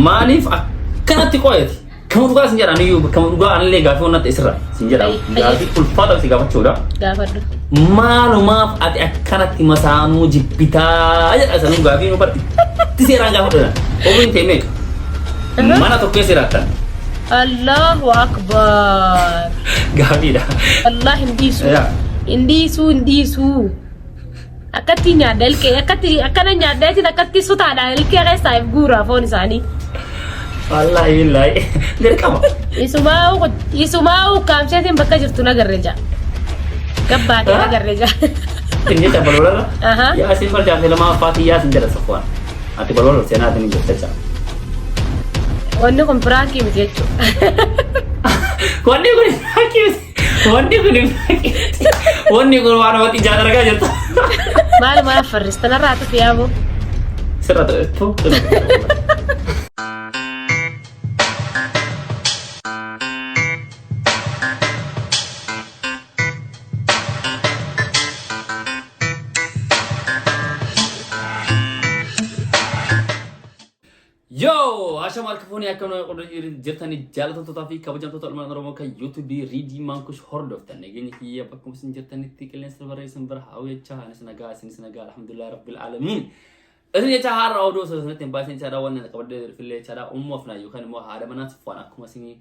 maaliif akkanatti qo'eeti kan dhugaa sin jedhan iyyuu kan dhugaa anillee gaafii onnatti isirra sin jedhamu gaafii ulfaata si gaafachuudha gaafadhu maalumaaf ati akkanatti masaanuu jibbitaa jedha sanuu gaafii nu barti seeraan gaafadhu omiin ta'e meeqa mana tokko keessa jiraattan Allahu Akbar gaafiidha Allah hindiisu akkatti nyaadda ilkee akkana nyaaddeetiin akkatti sutaadha ilkee keessaa if guuraa foon isaanii wallahi billahi dirqama isumaa'u kaamseetiin bakka jirtu nagarreja gabbaatee nagarreja inni baloolarra yaa isin barjaafee lama faati yaa isin jedha safwaan ati baloolar seenaatiin jirtecha wanni kun firaakii miti jechuudha wanni kun waan namatti ijaan argaa jirta maali mana farristan irraa tufi yaaboo sirra ta'ettu Yo, asha markafoni akkana jirtani jaalattoota fi kabajamtoota ilmaan Oromoo kan YouTube Reedy Mankush hordoftan nageenya kiyya bakka isin jirtanitti qilleensa barreessan bara hawwachaa anis nagaa alhamdulillah rabbil alamin isin jecha har'a odoo sanatti baasin chaadha wannan qabadde fillee chaadha ummuufna yookaan immoo haadha manaas faan akkuma isin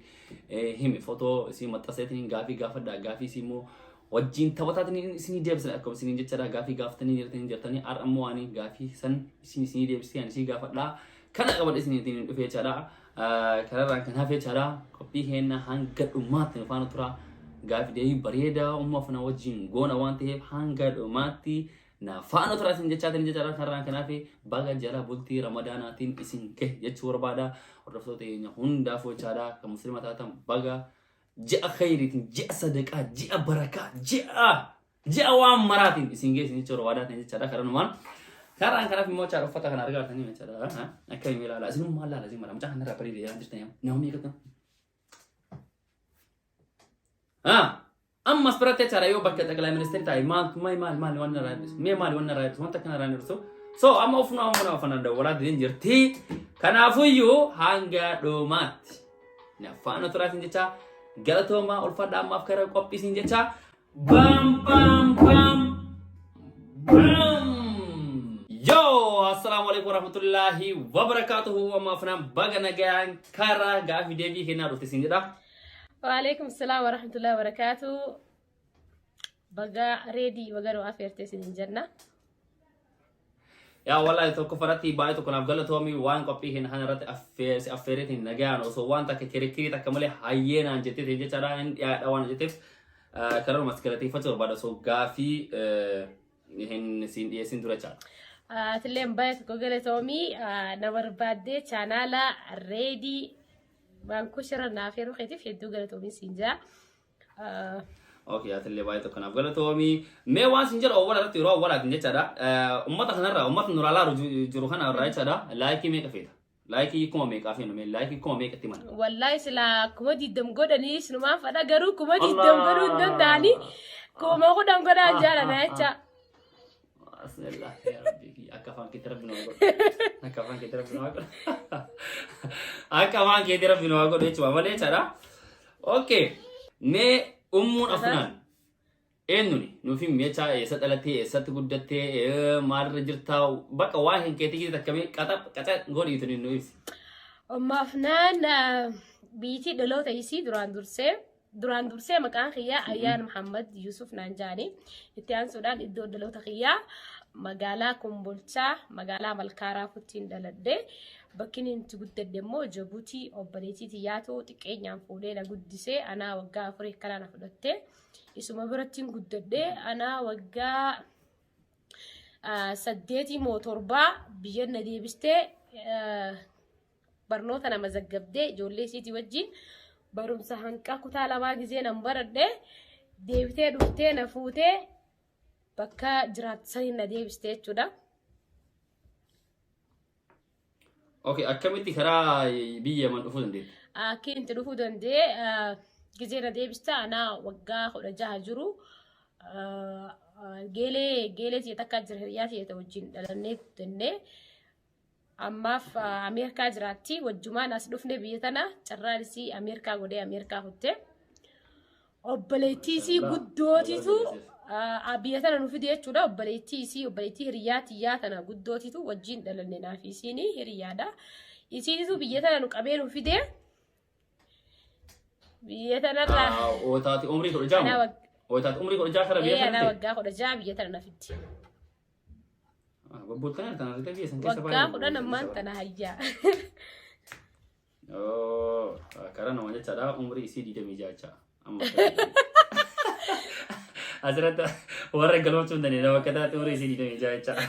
himi footoo isin maxxaseetiin gaafadha gaafii isin immoo wajjin taphataatiin isin deebisan akkuma isin jechaadha gaafii gaafatanii jirtanii har'a immoo ani gaafii san isin deebisanii isin gaafadha kana qabadde isiniitiin dhufee chaadha kanarraan kan hafee chaadha qophii keenya hanga dhumaatti nu faana tura gaafii deebii bareedaa ummuufna wajjin goona waan ta'eef hanga dhumaatti na faana tura isin jechaatiin jechaadha kanarraan kan hafee baga jala bultii ramadaanaatiin isin gahe jechuu barbaada hordoftoota keenya hundaafuu chaadha kan musliima taatan baga ji'a khayriitiin ji'a sadaqaa ji'a barakaa ji'a waan maraatiin isin gahe isin jechuu barbaadaatiin jechaadha karanumaan karaan kanaaf immoo chaadha uffata kana argaatanii jechaadha akka himee ilaala isinummaa ilaala isin mara mucaa kanarraa bareedee yaa jirtan namoonni eeggatan ammas birattee chaadha yoo bakka xaqilaa ministeerri taa'e maal waan irraa hir'isu mee maali waan irraa hir'isu wanta kana irraa hir'isu so amma ofuma dawwalaa diin jirti kanaafuyyuu hanga dhumaatti nafaana turaatiin jecha galatoomaa ulfaadha ammaaf kara qophiisin jecha bam Yo, assalamualaikum warahmatullahi wabarakatuh. Wa maafna baga nagaan kara gaafi deebii kennaa dhufte siin jedha. Waalaikumsalam warahmatullahi wabarakatuh. Baga ready baga nu afeerte siin jenna. Ya wallahi tokko faratti baay'ee tokko naaf galatoomi waan qophii kenna kana irratti affeereetiin nagaan osoo waan takka kirikiri takka malee hayyeenaan jettee jechaadha hin dhiyaadha waan jetteef karaa maskalateeffachuu barbaada osoo gaafii hin siin dhiyeessin dura chaadha. Tilleen baay'ee tokko galatoomii na barbaadde chaanaala Reedy Mankush irra naaf yeroo keetiif hedduu galatoomii siin jaa. Okay, tillee baay'ee tokko naaf galatoomii mee waan siin jedha awwaala irratti yeroo awwaalaatiin jechaadha ummata kanarraa ummata nuraalaa jiru kanarraa jechaadha laayikii meeqa feeta laayikii kuma meeqaa feenu mee laayikii kuma meeqatti mana wallahi silaa kuma diddam godhanii sinumaan fadha garuu kuma diddam godhuu hin danda'anii kuma kudhan godhaan jaalladha jecha. Bismillah ya Rabbi akafan kita rabbina wa akafan kita rabbina wa godo jechuudha malee jechaadha okay mee ummuun afnaan eenyuni nuufi meechaa eessa dhalatee eessatti guddattee maalirra jirtaa bakka waa hin keetii jirta akkamii qaxa godhiitu nu ibsi umma afnaan biitii dhaloota isii duraan dursee maqaan kiyyaa Ayyaan Muhammad Yusuf naan jaani itti aansuudhaan iddoo dhaloota kiyyaa magaalaa Kombolchaa magaalaa Malkaaraa Futtiin dhaladhe bakki inni guddadhe immoo Jabuutii obboleettii tiyyaatoo xiqqeenyaan fuudhee na guddisee anaa waggaa 4 kana na fudhatte isuma birattiin guddadhe anaa waggaa 8 moo 7 biyya na deebistee barnoota nama zaggabdee ijoollee isiitii wajjin barumsa hanqa kutaa lamaa gizee nan baradhe deebitee dhuftee na fuutee bakka jiraatanii na deebistee jechuudha. Okay, akkamitti karaa biyya man dhufuu dandeetti? Akkinti dhufuu dandee gizee na deebista anaa waggaa 16 jiru geelee tiye takka jira hiriyaa tiye ta wajjin dhalannee guddannee ammaaf Ameerikaa jiraatti wajjumaan as dhufne biyya tana carraanisii Ameerikaa godhee Ameerikaa hutte obboleettiisii guddootitu biyya tana nu fide jechuudha obboleettii hiriyaa tana guddootitu wajjin dhalanne naaf isiin hiriyaadha isiinitu biyya tana nu qabee nu fide biyya tanarraa ootaati umrii kudha ja'a ootaati umrii kudha ja'a kara biyya tana ana waggaa kudha ja'a biyya tana nafitti Babbuutaan kana argitee biyya san keessa waggaa kudhan ammaan tana hayyaa. Karaa nama jechaadha umrii isii 26 amma. Asirratti warra galmoomsuu hin dandeenye bakka taate umrii isii 26 jechaadha.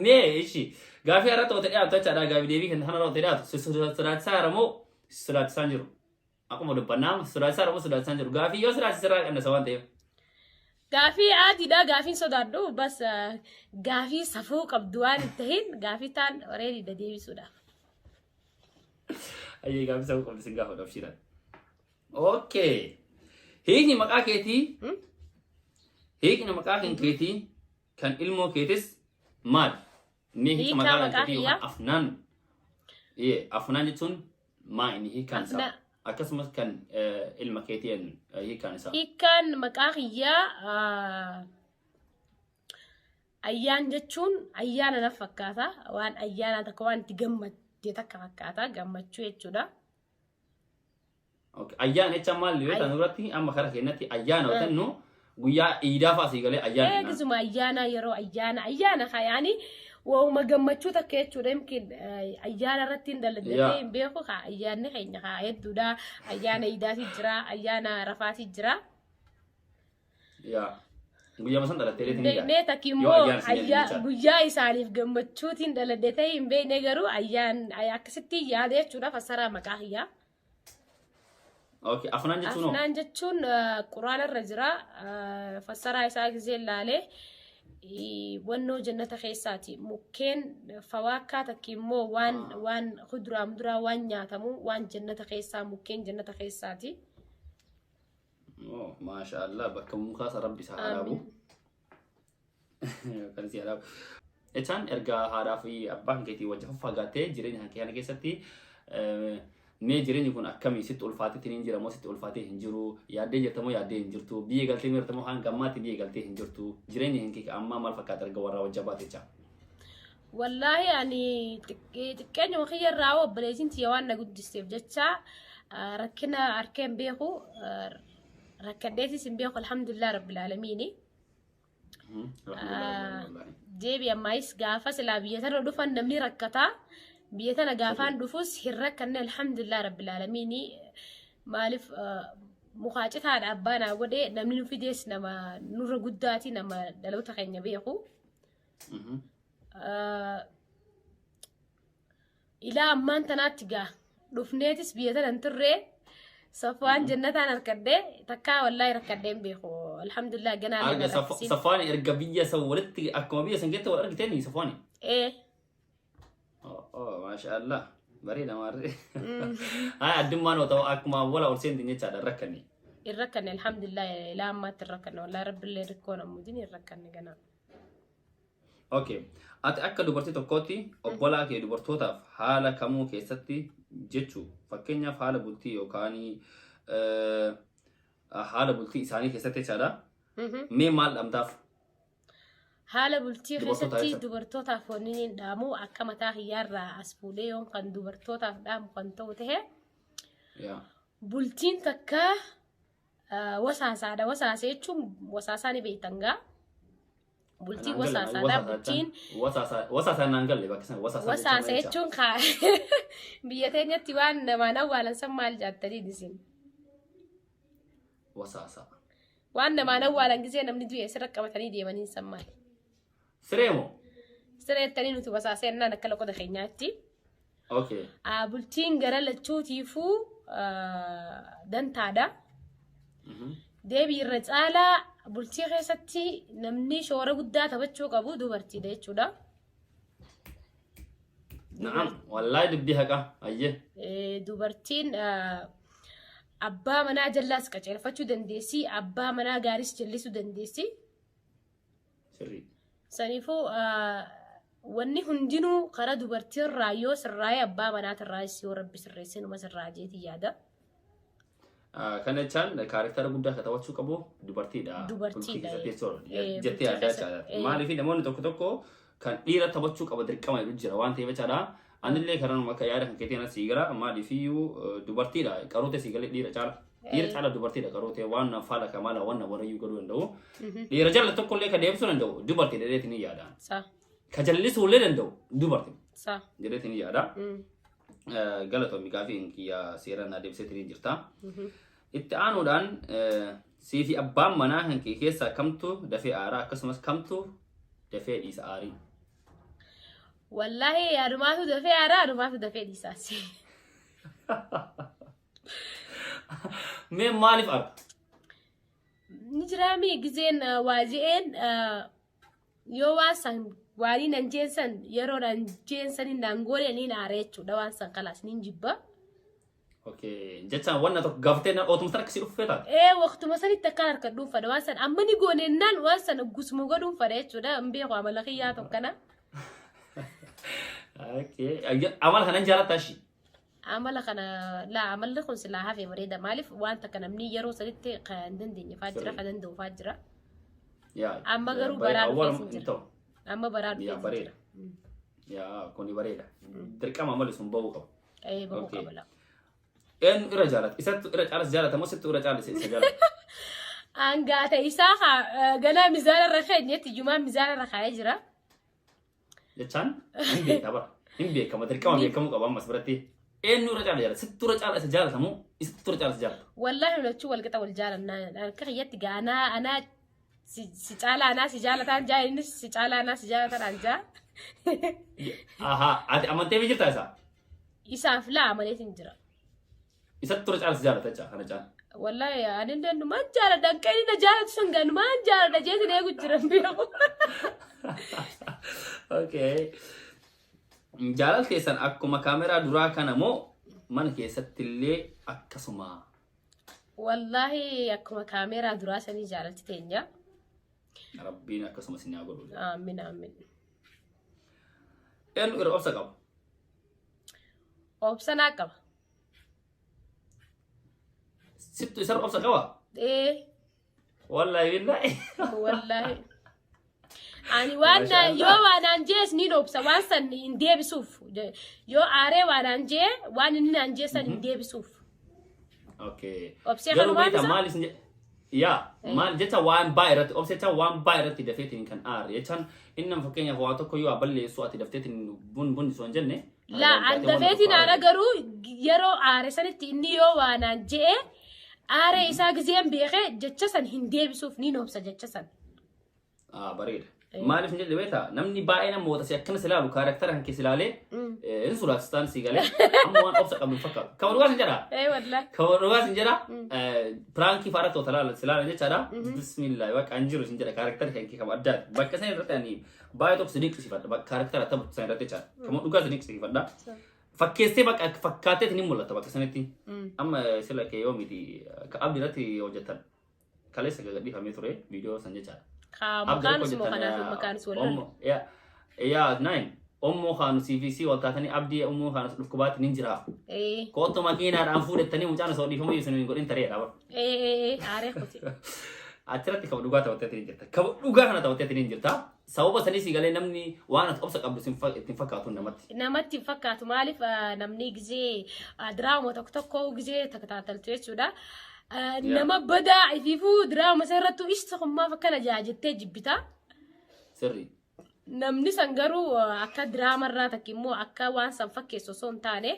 Mee ishi gaafii irratti otoo dhiyaatu jechaadha gaafii deebii kan kana otoo dhiyaatu sodaachisaa moo sodaachisaan jiru. Akkuma dubbannaa sodaachisaa moo sodaachisaan jiru gaafii yoo sodaachisirraa qannasa waan ta'eef. Gaafii adiidha gaafiin sodaadhu bas gaafii safuu qabdu waan hin tahin gaafii taan already deebisuudhaaf. Ayyee gaafii safuu qabdu sin gaafa dhabshiidhaan. Okay. Hiikni maqaa keetii hiikni maqaa keetii kan ilmoo keetis maal? Mee hiika maqaa keetii afnaan afnaan jechuun maa inni hiikaan isaa? Akkasumas kan ilma keetiin hiikaan isaa. Hiikaan maqaa kiyyaa ayyaan jechuun ayyaana na fakkaata waan ayyaana takka waan itti gammaddee takka fakkaata gammachuu jechuudha. Ayyaana jecha maal yoo ta'an irratti amma karaa keenyatti ayyaana watannu guyyaa iidaa fa'aa galee ayyaana. Eegisuma ayyaana yeroo ayyaana kayaani waa'uma gammachuu takka jechuudha yookiin ayyaana irratti hin dalagdatee hin beeku ayyaanni keenya hedduudha ayyaana iidaati jira ayyaana rafaati jira. Guyyaa masan dhalattee leetiin nee takki immoo guyyaa isaaniif gammachuutiin dalagdatee hin beekne garuu akkasitti yaada jechuudha fassaraa maqaa kiyyaa. Okay, afnaan jechuun afnaan jechuun quraana irra jira fassaraa isaa gisee ilaalee wannoo jannata keessaati mukkeen fawaakkaa takki immoo waan kuduraa muduraa waan nyaatamu waan jannata keessaa mukkeen jannata keessaati. Maasha Allah bakka mukaa sa rabbi isaa haalaabu. Kan si haalaabu. Echaan erga haadhaa fi abbaan keetii wajjin fagaattee jireenya kana keessatti mee jireenyi kun akkamii sitti ulfaateetiin hin jiramoo sitti ulfaatee hin jiru yaaddee jirtamoo yaaddee hin jirtu biyya galtee mirtamoo hanga ammaatti biyya galtee hin jirtu jireenyi hin kee amma maal fakkaata erga warraa wajjin baatecha. Wallaahi ani xiqqeenya wakiyya irraa obboleettiin tiyya waan na guddisteef jecha rakkina arkeen beeku rakkaddeetis hin beeku alhamdulillah rabbil aalamiini. Deebi ammaayis gaafa silaa biyya tana dhufan namni rakkataa. بيتنا قافان دفوس هرك كنا الحمد لله رب العالمين مالف مخاطط هذا أبانا ودي نمني في ديس نما نور قداتي نما دلو تخيني بيخو إلى أمان تناتجا دفنيتس بيتنا انتري صفوان جنة أنا ركدة تكا والله ركدين بيخو الحمد لله جنا صفوان إرجبية سولت أكمبية سنجت ولا تاني صفواني إيه ما شاء الله بريدة مرة هاي الدمان وتو أكما ولا ورسين دنيا ترى ركني الركن الحمد لله لا ما تركنا ولا رب اللي ركونا مدين الركن جنا أوكي أتأكد دبرتي تقطي أقبلها كي دبرتوتا حالة كمو كيستي جتشو فكينيا حالة بلتي يوكاني حالة بلتي إنساني كيستي ترى مي مال أمداف haala bultii keessatti dubartootaaf wanni dhaamu akka mataa hiyyaarraa as fuudhee yoon kan dubartootaaf dhaamu kan ta'u ta'e bultiin takka wasaasaadha wasaasa jechuun wasaasaa ni beektangaa bultiin wasaasaadha bultiin wasaasaan naan galle bakka sana wasaasa jechuun biyya teenyatti waan namaan awwaalan san maal jaattanii isin wasaasa waan namaan awwaalan gisee namni du'e sirra qabatanii deemanii san maal Seremo. Serettani nuti wasaasennaan akka loqoda keenyaatti. Okay. Bultiin gara lachuutiifuu dantaadha. Deebii irra caalaa bultii keessatti namni shoora guddaa taphachuu qabu dubartiidha jechuudha. Naam, wallahi dubbii haqa ayye. Dubartiin abbaa manaa jallaas qaceelfachuu dandeessi, abbaa manaa gaaris jallisuu dandeessi. Sirrii. Sanifuu wanni hundinuu kara dubartiirraa yoo sirraa'ee abbaa manaatirraa yoo rabbi sirreessee numa sirraa jeeti yaada. Kana jechaan kaarektara guddaa akka taphachuu qabu dubartiidha. Dubartiidha. Jettee adda jechaadha. Maaliif namoonni tokko kan dhiira taphachuu qaba dirqama jedhu jira waan ta'eef jechaadha. Anillee karaa akka yaada kan keetiin asii gara maaliif iyyuu dubartiidha qarootee sii galee dhiira caala. Dhiira caala dubartiidha qarootee waan faala kamaala waan warayyuu godhuu danda'u. Dhiira jala tokkollee ka deebisuu danda'u dubartiidha jedheetiin ni yaada. Ka jallisuullee danda'u dubartiidha. Jedheetiin ni yaada. Galatoomii gaafii kiyyaa seeraan adeemseetiin jirta. Itti aanuudhaan siifi abbaan manaa kan kee keessaa kamtu dafee aaraa akkasumas kamtu dafee dhiisa aarii. Wallahi adumaatu dafee aaraa adumaatu dafee dhiisaasi. Mee maaliif arga? Ni jiraami gizeen waaji'een yoo waan san waanii nan jeensan yeroo nan jeensan nan goone ni naaree jechuudha waan san kalaas ni jibba. Okay, jechaan wanna tokko gaafatee na ootuma akkasii dhufu feetaa? Waqtuma sanitti akkaan harka dhuunfadha waan san amma ni goonennaan waan san gusuma godhuunfadha jechuudha hin beeku amala kiyyaa tokkana. Okay, amala kanan jaalataa shi? Amala kana laa amalli kun silaa hafee bareeda maaliif waan takka namni yeroo sanitti kan dandeenye faa jira kan danda'u faa jira. Amma garuu baraa dhufees jira. Amma baraa dhufees jira. Yaa kuni bareeda. Dirqama amalli sun bahuu qaba. Bahuu qaba laa. En ira jaalat isattu ira jaalas jaalata mosittu ira jaalas isa jaalata. Angaata isaa ganaa mizaana irra keenyetti jumaa mizaana irra kaa'ee jira. Jechaan hin beekama hin beekama dirqama beekamuu qaba ammas biratti. Eenyu ira jaala jaalata sittu ira jaala isa jaalatamu isattu ira jaala isa jaalata. Wallahi lachuu wal qixa wal jaalannaa akka kiyyatti gaanaa anaa si caala anaa si jaalataan jaa innis si caala anaa si jaalataan jaa. Aha ati amantee bijirtaa isaa? Isaaf laa amaleetiin jira. Isattu ira jaala isa jaalata jechaa kana jaan. Wallahi ani ndan man jaalata kan inni jaalatu sun gan man jaalata jeetiin eegu jiran beeku. Okay. Jaalal keessan akkuma kaameraa duraa kana moo mana keessatti illee akkasuma? Wallahi akkuma kaameraa duraa sanii jaalalti teenya. Rabbiin akkasuma sinyaa godhu. Aamin aamin. Eenyu irra obsa qaba? Obsa naa qaba. Sittu isarra obsa qaba? Wallahi billahi. Wallahi. Ani waan yoo waanaan jees ni obsa waan san hin deebisuuf yoo aaree waanaan jee waan inni naan jeesan hin deebisuuf. Okay. Obsee kan waan isa? Maalis yaa maal jecha waan baa irratti obsa jecha waan baa irratti dafeetiin kan aare jechaan inni fakkeenyaaf waan tokko yoo balleessu ati dafteetiin bun sun jenne. La an dafeetiin aara garuu yeroo aare sanitti inni yoo waanaan jee aare isaa gizeen beekee jecha san hin deebisuuf ni obsa jecha san. Bareeda. Maaliif hin jedhe beektaa namni baay'ee namoota si akkana silaalu kaarektara kan keessa ilaalee hin suraasistaan si galee amma waan obsa qabu hin fakkaatu. Kama dhugaas hin jedhaa? Wallahi. Kama dhugaas hin jedhaa? Piraankii fa'aadha toota silaala jechaadha. Bismillah waaqa an jiru hin jedha kaarektara kan kee kama addaati. Bakka sana irratti ani baay'ee tokko si dinqisiifadha kaarektara taphatu sana irratti jechaadha. Kama dhugaas si dinqisiifadha. Fakkeessee bakka fakkaateet ni mul'ata bakka sanatti. Amma sila kee yoo miti abdii irratti hojjetan kaleessa gadhiifamee ture viidiyoo san jechaadha. Makaan semua kana makaan solan. Ya, nine. Ommo khanu CVC waltaatanii abdii ommo khanu dhufkubaatti nin jira. Kootu makiinaadhaan fuudhattanii mucaan osoo dhiifamuu isin godhin tareedha. Aaree kuti. Achirratti kaba dhugaa taphatteetti ni jirta. Kaba dhugaa kana taphatteetti ni jirta. Sababa sanii si galee namni waan ati obsa qabdu ittiin fakkaatu namatti. Namatti fakkaatu maaliif namni gizee diraama tokko tokko gizee takkaataltu jechuudha. Nama badaa ifiifuu diraama sarrattu ishta kummaaf akkana jaajettee jibbita. Sirri. Namni san garuu akka diraama irraa takka immoo akka waan san fakkeessu osoo hin taane.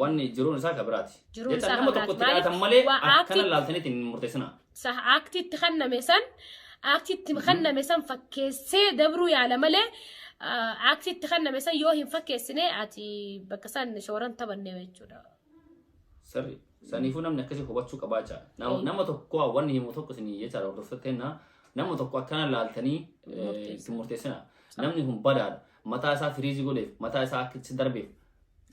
Wanni jiruun isaa kabiraati. Jiruun isaa kabiraati. Nama tokkotti dhiyaatan malee akkana laaltaniitti hin murteessina. Aktiitti kanname san fakkeessee dabruu yaala malee aktiitti kanname san yoo hin fakkeessine ati bakka san shooran taphanne jechuudha. Sirri. Saniifuu namni akkasii hubachuu qabaacha. Nama tokko wanni himu tokko isin jechaadha hordoftotteenna nama tokko akkana laaltanii itti murteessina. Namni kun badaadha. Mataa isaa firiizii godheef mataa isaa akka itti darbeef.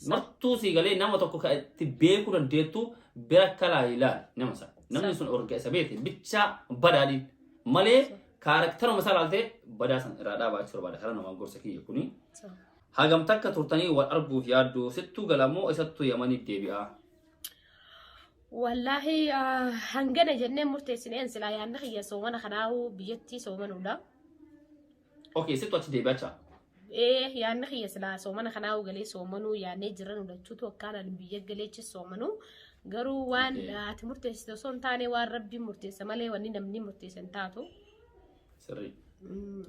Martuu si galee nama tokko kan itti beekuu dandeettu bira kalaa ilaali nama sana. Namni sun orga isa beekte bicha badaadhiin malee كاركتر مثلا على بدأ رادع باكسر بعد خلنا ما نقول سكية كوني صح هاجم تك ترتني والأربو في يادو ستو قلمو ستو يماني بديبيا والله هنجنا جنة مرتسين سلا يعني هي سومنا خناو بيتي سومنا ولا أوكي ستو أشي ديبيا إيه يعني هي سلا سومنا خناو قلي سومنو يعني جرنا ولا تشوتو كان البيت قلي تش سومنو قرو وان تمرتس دسون تاني وان ربي مرتس مالي واني نمني مرتس انتاتو سري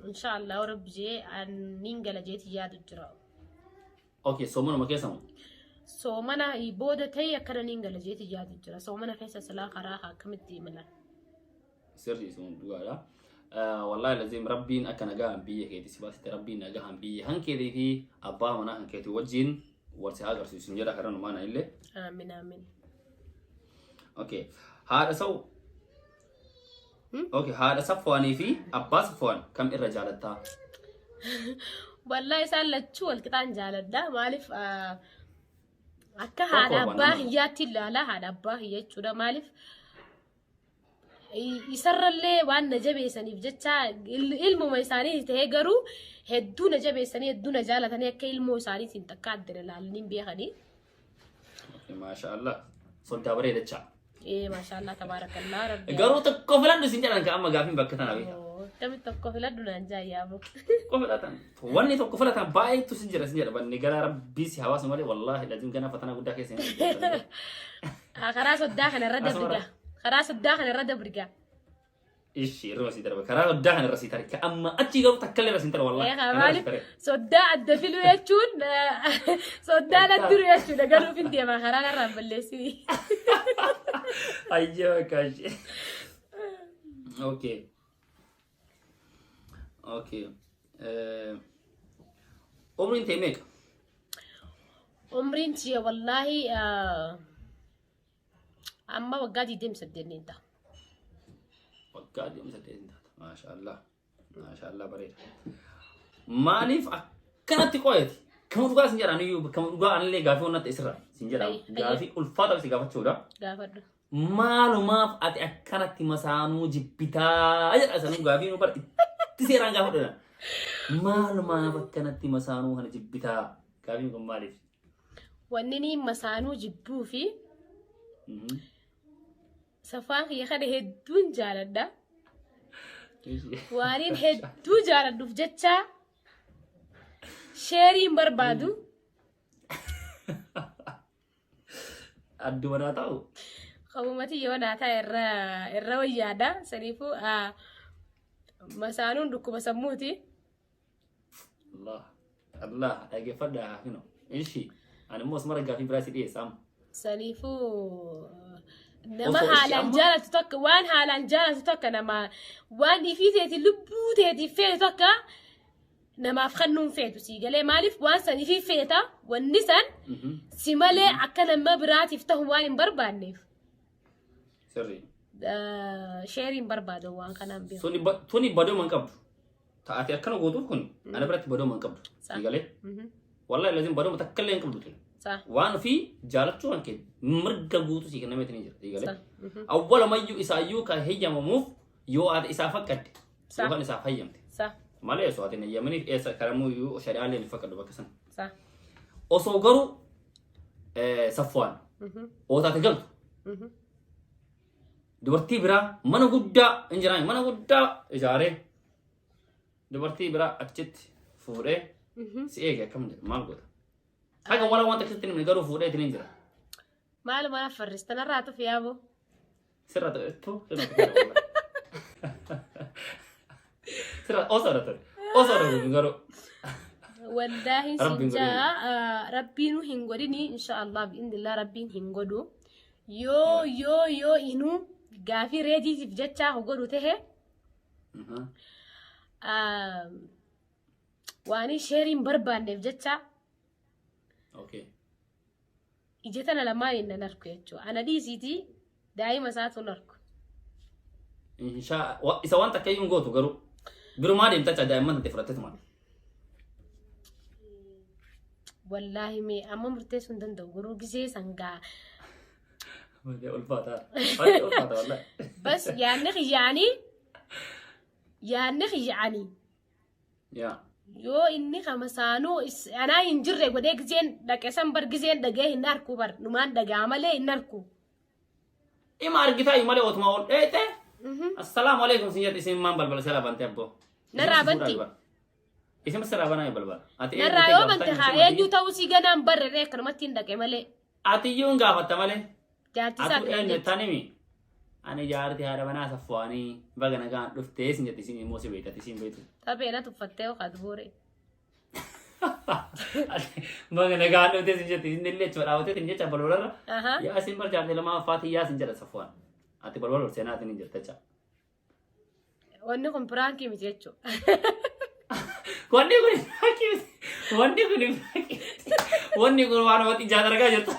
إن شاء الله ورب جي أن نينجل جيت ياد الجرا أوكي سومنا ما كيسمو سومنا يبودة تي كنا نينجل جيت ياد الجرا سومنا كيس سلا قراها كمتي منا سري سوم دوغالا والله لازم ربين أكنا جاهم بيه كي تسباس ربين جاهم بيه هنك ذي في أبا منا هنك توجين ورسها قرص سنجرا كرنا ما نايله آمين آمين أوكي هذا سو أوكي هذا صفواني في أبا صفوان كم الرجال تا والله يسأل شو الكتان جالد ده مالف أكا هذا أبا هياتي لا هذا أبا هي شو ده مالف يسر اللي وان نجبي سني بجتا علمه ما يساني تهجرو هدو نجبي سني هدو نجالة ثانية كيلمو ساني سنتكادر لالنين بيخدي ما شاء الله صدق بريدة شا إيه ما شاء الله تبارك الله ربي قالوا تكفلان نسيت أنا كأما قافين بكتنا بيها كم تكفلان دون جاي يا أبو كفلان واني تكفلان باي تسنجر بني قال ربي سي هواس مالي والله لازم كنا فتنا قد كيسين خلاص الداخل الرد برجع خلاص الداخل الرد برجع إيش روسي ترى خلاص الداخل الرسي ترى كأما أتي قالوا تكلم رسي ترى والله يا خالي صدق الدفيلو يشون صدق الدرو يشون قالوا في انتي ما خلاص الرب الليسي أيوة كاش أوكي عمرين تيمك عمرين تي والله أما وقادي دم سدني انت وقادي دم سدني ما شاء الله بريد ماليف كانت كويتي كم تقول سنجر أنا يو كم تقول أنا اللي قافي ونات إسرع سنجر قافي الفاتة بس قافت شو ده قافت مالو ما أتي أكانت مسانو جبتا أجل أسانو قافي نوبر تسيران قافت ده مالو ما أكانت مسانو هن جبتا قافي نكون ماليف وانني مسانو جبو في سفاق يخد هدون جالد ده وانين هدو جالد دفجتشا شيري بربادو أدو mana tahu قومتي يوناتا الرويادة سنيفو مسانون دكو بسموتي الله أجي فدا هنا إيشي أنا موس مرة قافي براسي إيه سام سنيفو نما حالان جالة تتوك وان حالان جالة تتوك نما وان دي في تيتي لبو تيتي في تتوك نما فخنون فيتو سيقالي مالف وان سني في فيتا والنسان سيمالي عكنا ما برات يفتحوا وان بربانيف سري شيرين بربادو وان كان بيو توني بدو من قبل تأتي أكنا قدور كن أنا برات بدو من قبل سيقالي والله لازم بدو متكلم قبل كده صح وان في جالت شو أنك مرجع قوتو سيكنا ما تنيجر سيقالي أول ما يو إسايو كهيجا مموف يو عاد إسافة كده يو كان إسافة يمتى صح مالي سواتنا يمني إيش كلامه يو شريعة اللي نفكر بكسن صح أصوغرو صفوان أو تاتجلت دبرتي برا mana guddaa injiraan mana guddaa ijaaree dubartii biraa achitti fuudhee si eege akkam maal godha haga wala wanta keessatti nimni garuu fuudhee itti jira maal mana farristan irraatu fi yaabo sirra ta'ettu sirra osoo garuu والله سنجا ربينو هنغوديني إن شاء الله بإذن الله ربين هنغودو يو إنو غافي ريدي تفجتشا هغودو تهي واني شيرين بربان نفجتشا اوكي إجتنا لما إننا نركو يتشو أنا دي سيتي دائما ساتو نركو إن شاء الله إذا وانت كي ينغوتو غرو برو ما دي متاچا دائما تفرتت ما والله مي أما مرتي سندن دوغرو جزي سنغا والله والله بس يعني يعني خيعني يا يو إني خمسانو أنا إنجر وديك زين دك أسمبر جزين دجاه الناركو بر نمان دجا عمله الناركو إيه ما أرجع تاي ماله أوت ماول إيه ته السلام عليكم سنجد اسم مان بلبل سلام بنتي أبو نرى بنتي اسم السلام أنا بلبل نرى يو بنتي ها يجو توسي جنام بر ريك نمتين دك عمله أتي يوم قافت ماله جاتي أتو إيه ساك تانيمي أنا جارتي هذا بنا سفواني بعدين كان رفتيس سنجد اسم موسى بيتا اسم بيتو طبعا أنا تفتح وخدبوري بعدين كان رفتيس سنجد اسم نللي تورا وتي سنجد شاب بلبل أها يا اسم بر جارتي لما فاتي يا سنجد سفوان أتي بلبل سينا تنين جرتا وأنكم برانكي متيجو wanni kun waan wati jaadargaa jirta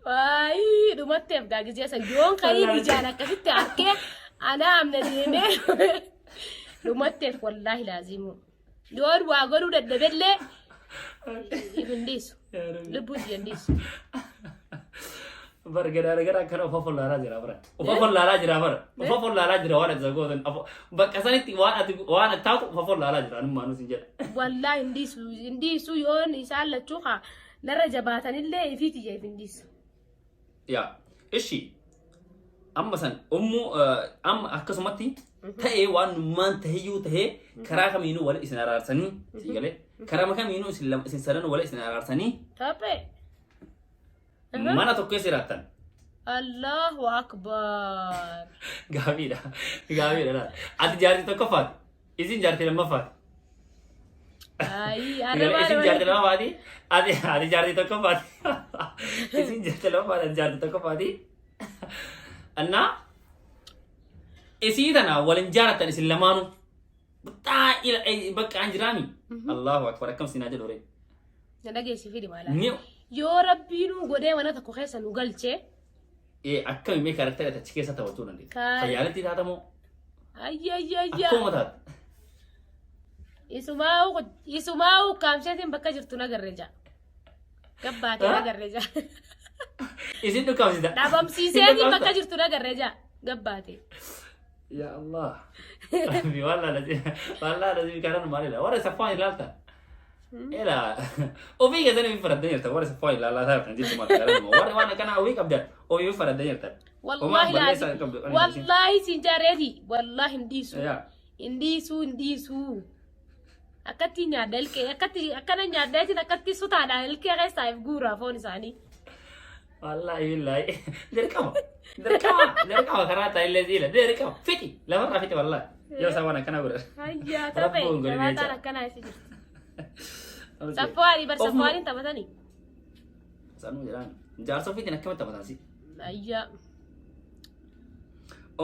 واي دمتي في داقي جيسا يوم خليني جانا كفت أركي أنا عمنا ديني دمتي والله لازم دور واقولوا دبلة يبن ديسو لبوز ينديسو gara kana ufafon laalaa jira bara ufafon laalaa jira bara ufafon laalaa jira waan zagoodin bakka sanitti waan taatu ufafon laalaa jira anuma anu sinjeda والله indhiisu yoon isaan lachuu haa narra jabaatanillee ifiiti jee indhiisu ya ishi amma san ummu amma akkasumatti ta'ee waan nummaan tahiyyuu tahee karaa kamiinuu wal isin araarsanii sigalee karaa kamiinuu isin sadan wal isin araarsanii taphee mana tokko siratan Allahu akbar gaabida ati jaarti tokko faat isin jaarti lamma faat ay isin jaarti lamma faati ati jaarti tokko faat isin jaarti lamma faat ati jaarti tokko faati anna isii tana walin jaaratan isin lamaanu butaa ila bakka anjiraami Allahu akbar akkam sinaa jedhore nadageesi fidi mala yoo rabbiinu godee mana tokko keessa nu galchee akkami mee karaktera achi keessa taphachuu dandeenya fayyaalatti taatamoo ayyayayya akkuma taate isumaa'u kaamseetiin bakka jirtu nagarre jaa gabbaatee nagarre jaa isin dhukkabsita dhabamsiiseetiin bakka jirtu nagarre jaa gabbaatee ya Allah wallah lazim karan maalila warra saffaan ilaalta ela ofi ga zane mi faradda yarta warra saffaan ilaalaa taatan jitu ma karan mo warra wana kana ofi qabda ofi faradda yarta wallahi lazim wallahi sinjareeti wallahi indiisu akkatti nyaadda ilkee akkana nyaaddeetiin akkatti sutaadhaan ilkee keessaa if guuraa foon isaanii wallahi billahi derkama karata ile zile derkama fiti lamarra fiti wallahi yo sawana kana gura ayya tabe jamaatan akkana isi jirti safwaani bar safwaani taphatanii sanu jiran jaarso fiti nakama taphatasi ayya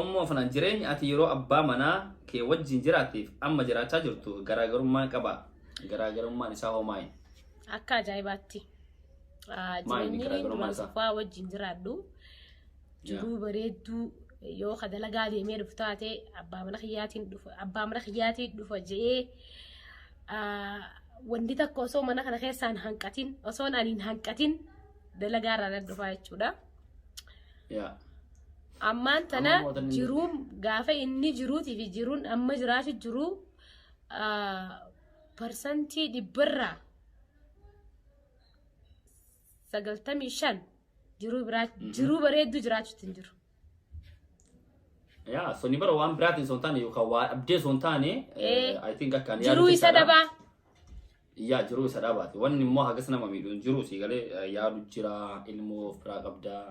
ummo fanan jireenya ati yeroo abbaa manaa kee wajjin jiraatiif amma jiraachaa jirtu garaagarummaan qaba garaagarummaan isaa hoomaayin akka ajaa'ibaatti jireenyi duraan safaa wajjin jiraadhu jiruu bareedduu yoo kadalagaa deemee dhufu taate abbaa mana kiyyaatiin dhufa je'ee wanti takka osoo mana kana keessaan hanqatin osoo aniin hanqatin dalagaa irraa dhufaa jechuudha. Ammaan tana jiruun gaafa inni jiruutii fi jiruun amma jiraatu jiru parsantii dhibbarraa 95 jiruu bareedduu jiraachuutiin jiru. Ya, so ni bara waan biraatiin sontaane yookaan waan abdee sontaane I think akkaan jiruu isa dhabaa. Ya, jiruu isa dhabaati. Wanni immoo hagas nama miidhuun jiruu si galee yaadu jira ilmoo firaa qabdaa.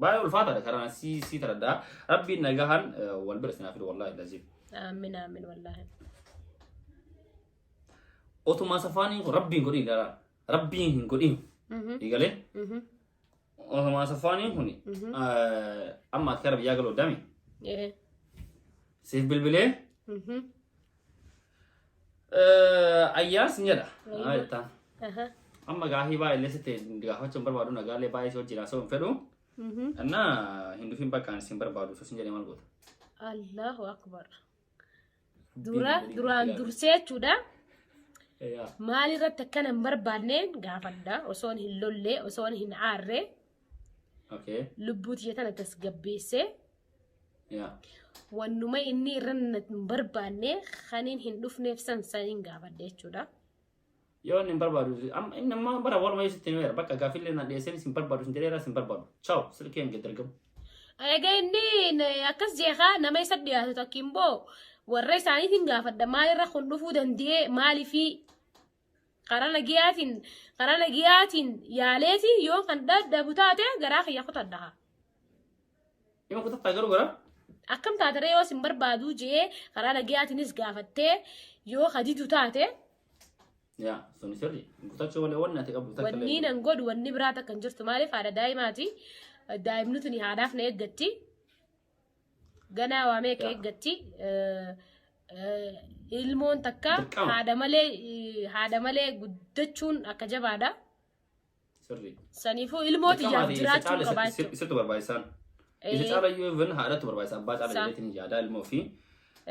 Baay'ee ulfaataadha karaan si taradhaa. Rabbiin nagahan wal bira sinaa fidu wallahi lazim. Aamin aamin wallahi. Otumaa safaaniin kun rabbiin godhin dhala. Rabbiin hin godhin. Igalee. Otumaa safaaniin kun amma akka rabbi yaa galoo dami. Siif bilbilee. Ayyaas ni jedha. Ayyaata. Amma gaahii baay'ee leessite gaafachuun barbaadu nagaalee baay'ee si wajjin haasa'uun fedhu. Anna hindufin bakkaan isin barbaadu so sin jedhee maal goota. Allahu akbar. Duraan dursee jechuudha. Maalirratti akkana hin barbaadneen gaafadha osoon hin lollee osoon hin aarree. Lubbuu tiyya tana tasgabbeessee يا wannuma inni irra barbaanne khaniin hin dhufneef sansaniin gaafadhe jechuudha. Yoo inni barbaadu inni amma bara waluma isitti nu bakka gaafillee na dhiyeessanii sin barbaadu sin jedheera sin barbaadu. Ciao silkeen geddargamu. Egaa inni akkas jeeqa nama isa dhiyaatu takkiin boo warra isaaniitiin gaafadha maalirra kun dhufuu danda'e maaliifi karaa nagiyaatiin yaaleeti yoo kan dadhabu taate garaa kiyya kutadha. Ima kutadha garuu garaa? Akkam taatee yoo sin barbaadu jee karaa nagiyaatiinis gaafattee yoo hadidu taate. Ya, suni sirri. Kutachuu malee wanni ati qabu takka. Wanni nan godhu wanni biraa takka hin jirtu maaliif haadha daa'imaati. Daa'imni tuni haadhaaf na eeggatti. Ganaa waamee ka eeggatti. Ilmoon takka haadha malee guddachuun akka jabaadha. Sirri. Saniifuu ilmooti jiraachuu qabaachuu. Isatu barbaachisaan. Isa caala yoo even haadhatu barbaachisa abbaa caala jedheetiin yaada ilmoo fi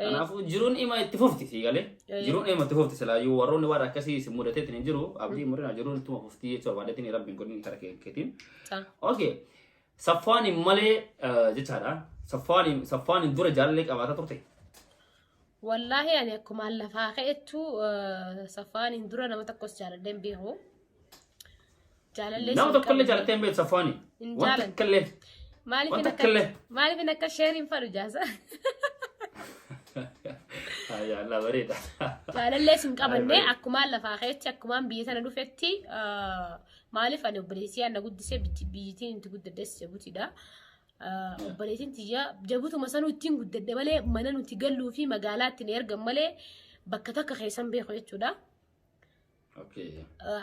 kanaafuu jiruun ima itti fufti siigalee jiruun ima itti fufti silaa yoo warroonni waan akkasii si mudateetiin hin jiru abdii murina jiruun ittuma fuftii jechuudha barbaadeetiin rabbiin godhin kara keetiin. Okay Safwaani malee jechaadha Safwaani dura jaalallee qabaata turte. Wallaahi ani akkuma lafaa ka'ettu Safwaani dura nama tokkos jaalallee hin beeku. Jaalallee nama tokkollee jaalallee hin beeku Safwaani. Waan tokkollee. Maaliif hin akka sheeriin fadhu jaasa. Ya Allah bareeda. Jaalallee sin qabanne akkuma lafaa ka'etti akkuma biyya sana dhufetti maaliif ani obboleessi ana guddisee biyyitiin inti guddaddes Jabutiidha. Obboleessin tiyya Jabutuma sanuu ittiin guddadde malee mana nuti galluu fi magaalaa ittiin ergan malee bakka takka keessan beeku jechuudha.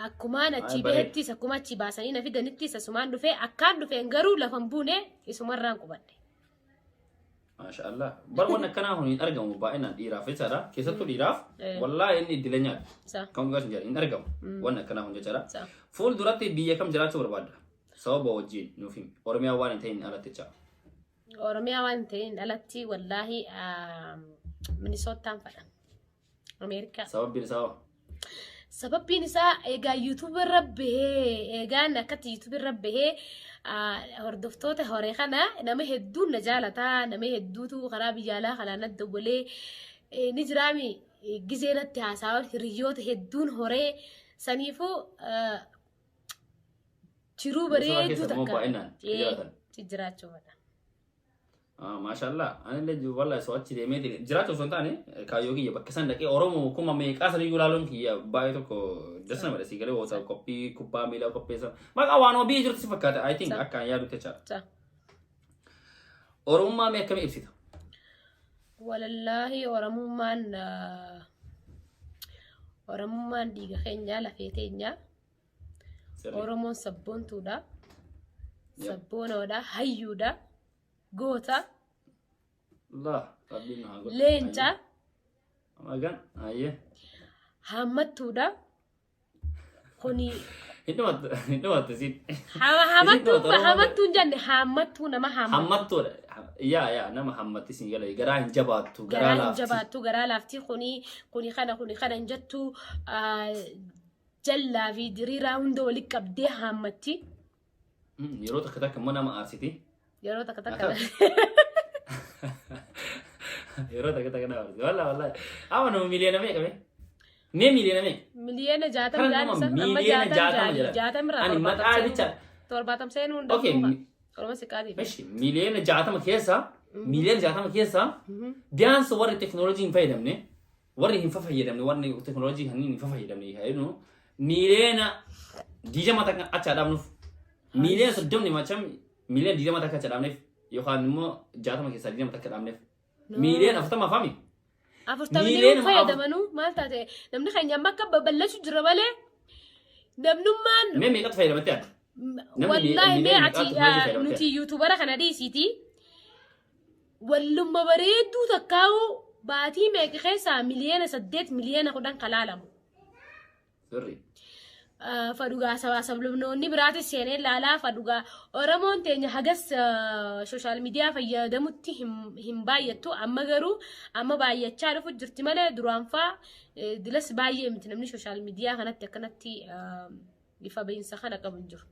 Akkuma achi beettis akkuma achi baasanii na fidanittis asumaan dhufee akkaan dhufeen garuu lafan buune isumarraan qubadhe. Maashaallah. Bar wanna kanaa hun hin argamu baay'inaan dhiiraaf jechaadha. Keessattuu dhiiraaf wallaahi inni iddila nyaadha. Kan dhugaas hin argamu. Wanna kanaa hun jechaadha. Fuul duratti biyya kam jiraachuu barbaadda? Sababa wajjin nuuf himi. Oromiyaa waan hin ta'in alatti jecha. Oromiyaa waan hin ta'in alatti wallaahi Minisootaan fadha. Ameerikaa. Sababbiin isaa Sababbiin isaa egaa YouTube irra bahee egaan akkatti YouTube irra bahee hordoftoota horee kana nama hedduun na jaalataa nama hedduutu karaa biyyaalaa kanaan adda golee ni jiraami gizeenatti haasawaa hiriyoota hedduun horee saniifuu jiruu bareedduu takka jiraachuu fadha. Maashaallah anillee wallahi so achi deemee jiraachuu osoo hin taane kaayyoo kiyya bakka san dhaqee Oromoo kuma meeqaa sanii gulaaluun kiyya baay'ee tokko dasna mala si galee wota qophii kubbaa miilaa qopheessa maqaa waan obii jirtu si fakkaata I think akkaan yaadu jechaadha. Oromummaa mee akkamii ibsita? Wallaahi Oromummaan dhiiga keenya lafee teenya Oromoon sabboontuudha sabboonoodha hayyuudha. Goota. Allah, Rabbiin haa godhu. Leenca. Magan, ayye. Hammattuudha. Kuni. Hidhumatta si. Hammattuun jenne hammattuu nama hammattu. Hammattuudha. Yaa nama hammatti si galee garaa hin jabaattu garaa laafti. Jabaattu garaa laafti kuni kana hin jettu jallaa fi diriiraa hunda walitti qabdee hammatti. Yeroo takka immoo nama aarsiti. Yeroo takka yeroo takka na warti wallahi ama no miliyoona meeqa mee miliyoona meeqa miliyoona 60 jaanisa amma 60 ani maqaa bicha 70 seenuu hunda orma siqaati meshi miliyoona 60 keessa biyaansa warri teknoolojii hin fayyadamne warri hin fayyadamne warri teknoolojii hin fayyadamne hayno miliyoona 20 takka acha dhaabnuuf miliyoona 30 macham miliyoona 20 takka acha dhaabneef yookaan immoo 60 keessa 20 takka dhaabneef miliyoona 40 afami miliyoona fayyadamanu maal taate namni keenya bakka babal'achuu jira malee namnummaan mee meeqatu fayyadamatti yaadda? Wallahi mee ati nuti YouTubera kana dhiisiti wallumma bareedduu takkaa'u baatii meeqa keessaa miliyoona 8 miliyoona 10 kalaalamu. Sirri. Fadugaa sablamnoonni biraatis seenee laalaa fadugaa Oromoon teenya hagas social media fayyadamutti hin baay'attu amma garuu amma baay'achaa dhufu jirti malee duraan faa dilas baay'ee miti namni social media kanatti akkanatti ifa beeyinsa kana qabu hin jiru.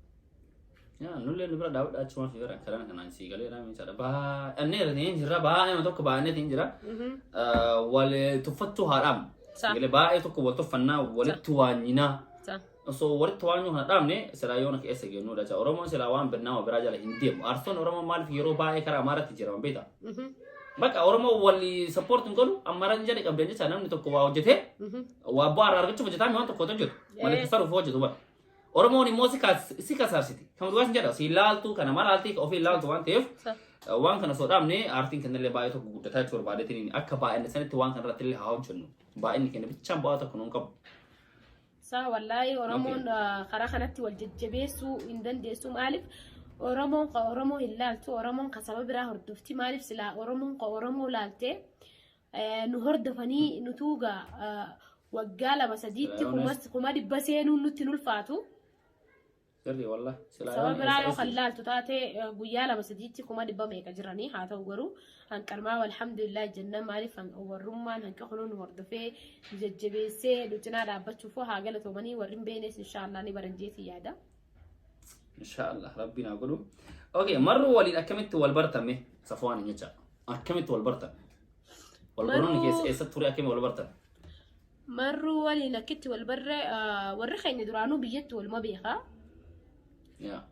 يا نقول نبرة داود أشوف في غيره كلامنا كنا نسيق عليه رامي شرب النير تنجرا أنا ما توك النير تنجرا ولا تفتو هرام قال بقى توك وتفنا ولا توانينا so warit wanyu hana damne sila yona ki ese genu da oromo sila wan benna wa beraja la hindim arson oromo mal fi Europa e kara amara ti jira beta baka oromo wali support ngolu amara njade ka benje sanam ni to ko wa jete wa bar ar gichu jeta mi on to ko to jut wala tasaru fo jeta ba oromo ni musika sika sarsiti kam duas njada si laltu kana malalti ko fi laltu wan tef wan kana so damne artin kana le ba to gudda ta chor ba de tin akka ba en sanati wan kana ratil hawo chunu ba en kana bicham ba to kunun kab صح والله ورمون خرخنتي والججبيسو إندن ديسو مالف ورمون هلالتو ورمون قسم برا هردفتي مالف سلا ورمون لالتي نهرد فني نتوغا وقالة مسديتي كما دي بسينو نتنو الفاتو سري والله سوا برا يو خلالتو تاتي قيالة مسديتي كما دي بميكا جراني هاتا وقرو هنكرما والحمد لله جنة مالف ورمان هنكخلون وردفي ججبيسي لتنا رابطشو فوها قالتو مني ورم بينيس إن شاء الله نبرنجيتي يادا إن شاء الله ربنا أقوله أوكي مرة ولي أكملت والبرتمي صفواني نجا أكملت والبرتم والبرون كيس إيستوري أكمل والبرتم مرة ولي نكت والبر ورخي ندرانو بيجت والمبيخة يا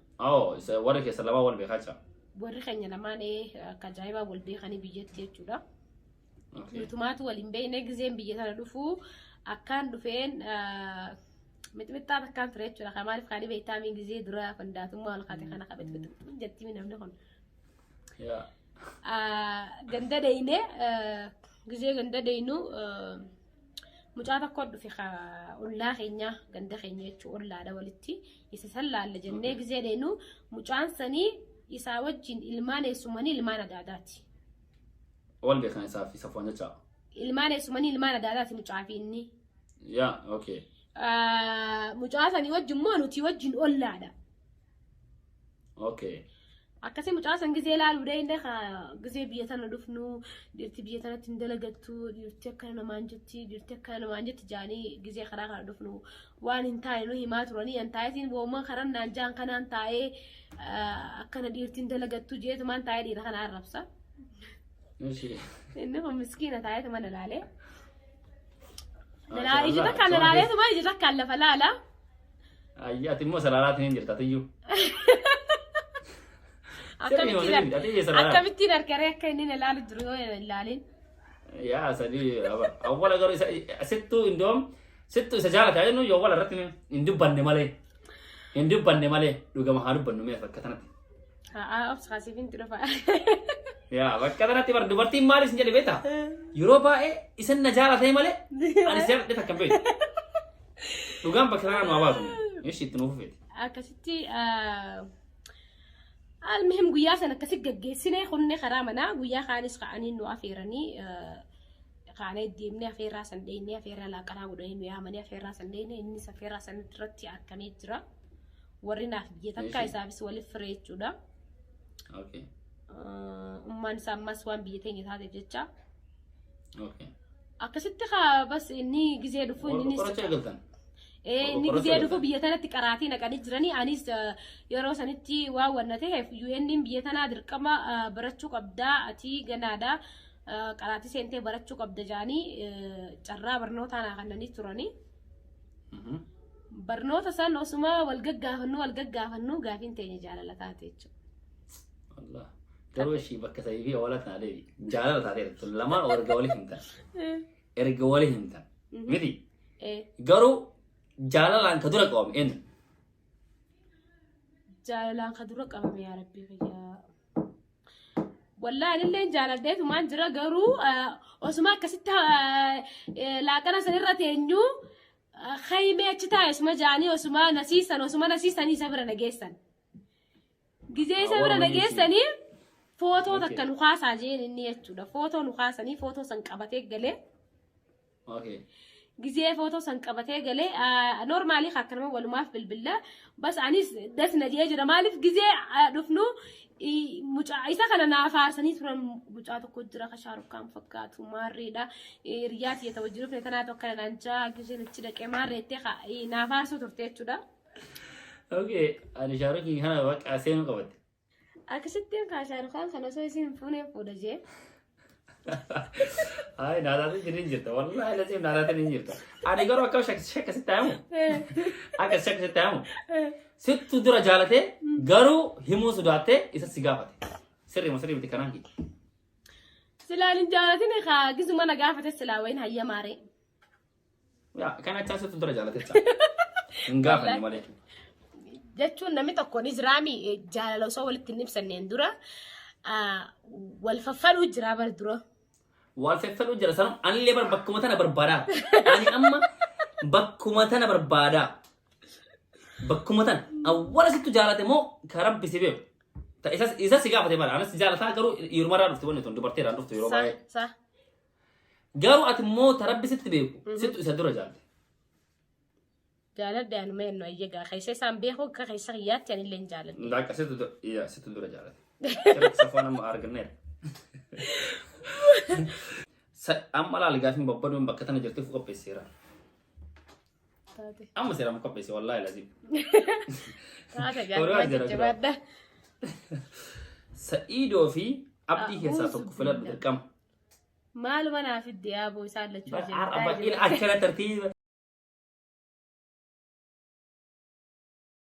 ورك سلامة والبيخة ورخي نلماني كجايبة والبيخاني بيجت يجودا نتوماتو والإنبي نجزين بيجتنا دفو أكان دفين متى كان فريتشو لخا مالف خاني بيتامين جزي درا فنداتو ما لخاتي خانا خبت جتي من أمنهم يا جندا دينه جزي جندا دينو مجاتا كود في خا ولا خينيا جندا خينيا تشو ولا دا ولتي يسسلا على جنة جزي دينو مجان سني يساوجين إلمان يسمني إلمان داداتي والبيخاني صافي صفوان جتا إلمان يسمني إلمان داداتي مجافيني يا أوكي مجاسن يوجه مانو تيوجه ولا دا اوكي akasi mujaasan gizee laalu deende kha gizee biyatana dhufnu dirti biyatana tindalagatu dirti kana manjetti dirti kana manjetti jaani gizee khara khara dhufnu waan intaay no himaa turani antaayin booma kharan nanjaan kana antaaye akana dirti tindalagatu jeetu man taay dira kana arabsa ماشي innahum miskiina taayatu man laale لا يجي تك على العليا ما يجي تك على فلالا أيات المو سلالات نينجر تاتيو أكملتي نركريك كأننا لا ندرو اللالين يا سدي أول أقول ستو ستو سجالة تعالى إنه يوال رتنا إندو بند ماله لوجا مهارو بندو مية فكتنا أبص خاسفين تروفا يا فكتنا تبر دبرتي مالس نجلي بيتا يوروبا إسن نجارة ثاني ماله أنا سير ده تكمل لوجا بكرنا نوابا إيش يتنوفيت أكستي المهم قيا سنة كسيق جيسنا خلنا خرامنا قيا خانس خانين وافيرني خانة ديمنا فيرا سنديني فيرا لا كنا ودين ويا مني فيرا سنديني إني سفيرا سنترتي أكمل ترى ورينا في بيتك كايسا بس ولي فريت جودا أوكي أمان سامس وان بيتين هذا جتة أوكي أكستي خا بس إني جزير دفون إني إني جزير دفون بيتنا تكراتينا كان يجرني أنيس يروس أنتي واو ورنته في يوينين بيتنا دركما برتشو قبدا أتي جنادا كراتي سنتي برتشو قبدا جاني جرا برنوت أنا خلني تراني برنوت سان أسمع والججا فنو قافين تاني جالا لتاتيتشو الله تروشي بكتاي في ولا تنادي جالا لتاتيت لما أرجعولي هنتا أرجعولي هنتا مدي قارو جالا لان كدورة قوم إن جالا لان كدورة قوم يا ربي يا والله اللي جالا ديت وما نجرا قارو أسمع كستها لا كنا سنرة تنيو خيمة أشتا اسمه جاني وسمع نسيسا يسافر نجيسن جزء يسافر نجيسني فوتو تكن نخاس عجين إني أشودا فوتو نخاسني فوتو سنكابتك جلي أوكي جزء فوتو سنكابتك جلي نورمالي خاكنا ما ولو ما في بالله بس عنيس دس نديج رمالي في جزء دفنو إذا كنا نافارسني ترى بجاتو كدرة خشارو كام فكات وماريدا رياتي يتوجهوا في تناتو كنا نجا جزء نتشدك ماري تخا نافارسو ترتيجوا دا اوكي انا شاركي هنا بقى اسين قبض Akkasittiin kaashaan kan osoo isin fuunee fuudha jee. هاي نادات جرين والله لازم نادات جرين أنا قرأ كم شك ستامو أكيد شك ستامو ست درا جالته قرو همو سداته إذا سيجافته سري بتكرانكي سلالين جالتني خا جزء ما نجافة السلاوين هيا ماري يا كان أتشان ست درا جالته نجافة نمالي جتون نمي تكون إزرامي جال لو سوى التنين سنين درا والففلو جرابر درا والففلو جرسانو أنا اللي بكمتنا بربارا أنا أما بكمتنا بربارا بكمتنا أول ست جالته مو كرب بسبب إذا سيجافة برا أنا سجالتها كرو يرمر عرفت وين تون دبرتي عرفت يروح صح قالوا أتمو تربي ست بيو ست يسدروا جالته جالت ده أنا ما إنه يجا خيسة سامبيهو كخيسة غيات يعني لين جالت لا ست دور جالت كرك سفانا ما أرجنير أما لا لقافين بابا من بكتنا جرت فوق بيسيرا أما سيرا مكب بيسي والله لازم سعيدو في عبدي هساتو كفلات بتركم معلومة أنا في الديابو يسال لك إلى أكل ترتيب